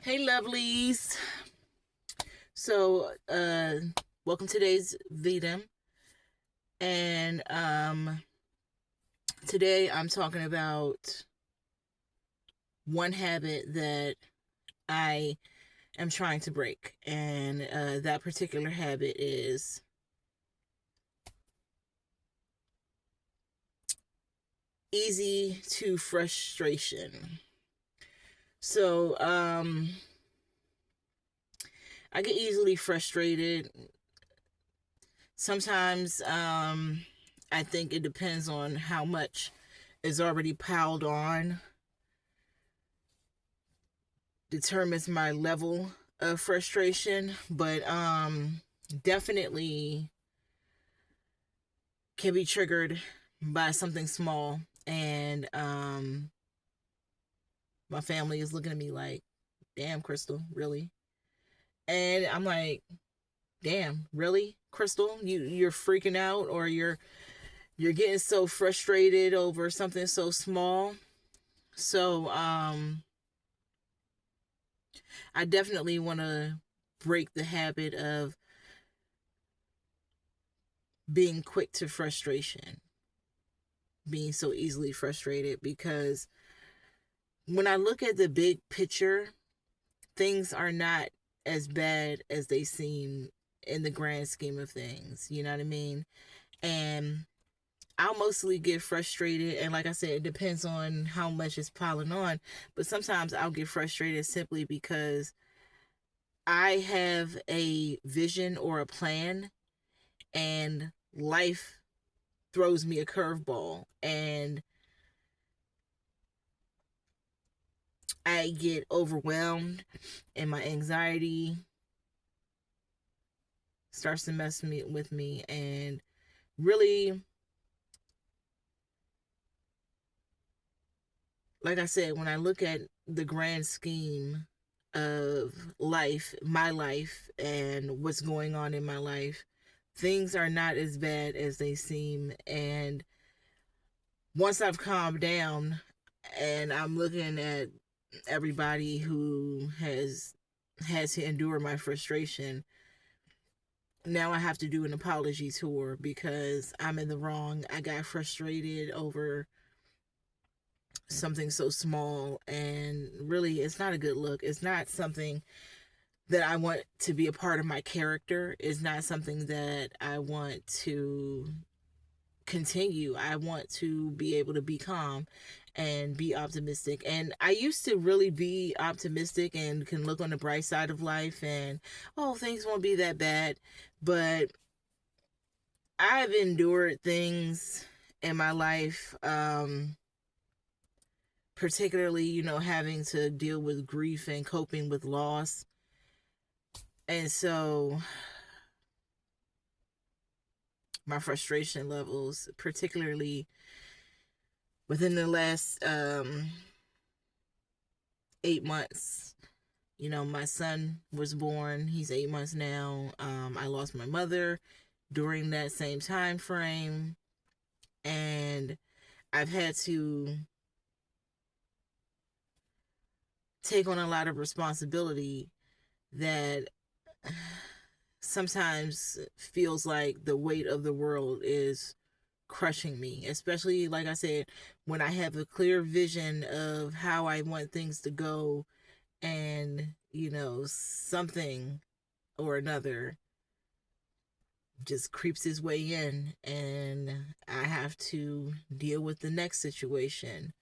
Hey, lovelies. So, welcome to today's VEDM. And today I'm talking about one habit that I am trying to break. And that particular habit is easy to frustration. So, I get easily frustrated. Sometimes, I think it depends on how much is already piled on, determines my level of frustration, but definitely can be triggered by something small. And my family is looking at me like, damn, Crystal, really? And I'm like, damn, really, Crystal? You're freaking out, or you're getting so frustrated over something so small. So I definitely want to break the habit of being quick to frustration, being so easily frustrated, because when I look at the big picture, things are not as bad as they seem in the grand scheme of things. You know what I mean? And I'll mostly get frustrated. And like I said, it depends on how much is piling on. But sometimes I'll get frustrated simply because I have a vision or a plan, and life throws me a curveball. And I get overwhelmed, and my anxiety starts to mess with me. And really, like I said, when I look at the grand scheme of life, my life, and what's going on in my life, things are not as bad as they seem. And once I've calmed down and I'm looking at everybody who has to endure my frustration, now I have to do an apology tour because I'm in the wrong. I got frustrated over something so small, and really, it's not a good look. It's not something that I want to be a part of my character. It's not something that I want to continue. I want to be able to be calm and be optimistic. And I used to really be optimistic and can look on the bright side of life, and oh, things won't be that bad. But I've endured things in my life, particularly, having to deal with grief and coping with loss. And so my frustration levels, particularly within the last 8 months, my son was born. He's 8 months now. I lost my mother during that same time frame. And I've had to take on a lot of responsibility that sometimes feels like the weight of the world is crushing me, especially, like I said, when I have a clear vision of how I want things to go, and something or another just creeps his way in, and I have to deal with the next situation.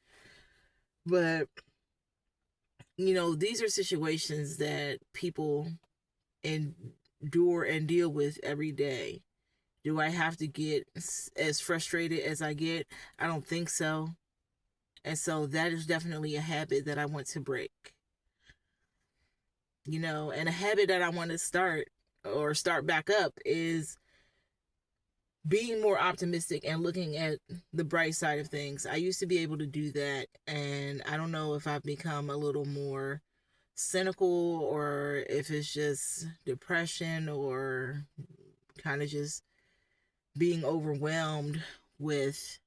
But these are situations that people endure and deal with every day. Do I have to get as frustrated as I get? I don't think so. And so that is definitely a habit that I want to break. And a habit that I want to start back up is being more optimistic and looking at the bright side of things. I used to be able to do that, and I don't know if I've become a little more cynical, or if it's just depression, or kind of just being overwhelmed with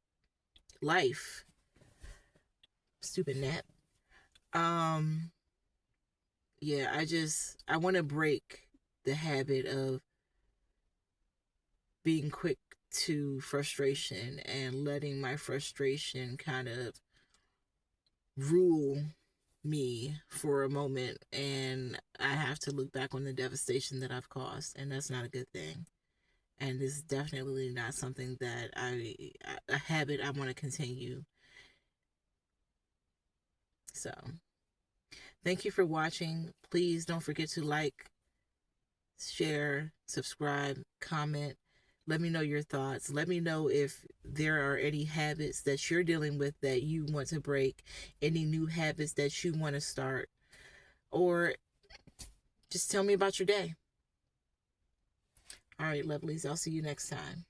life. Stupid nap. Um yeah, I want to break the habit of being quick to frustration and letting my frustration kind of rule me for a moment, and I have to look back on the devastation that I've caused, and that's not a good thing. And it's definitely not something that a habit I want to continue. So thank you for watching. Please don't forget to like, share, subscribe, comment. Let me know your thoughts. Let me know if there are any habits that you're dealing with that you want to break, any new habits that you want to start, or just tell me about your day. All right, lovelies. I'll see you next time.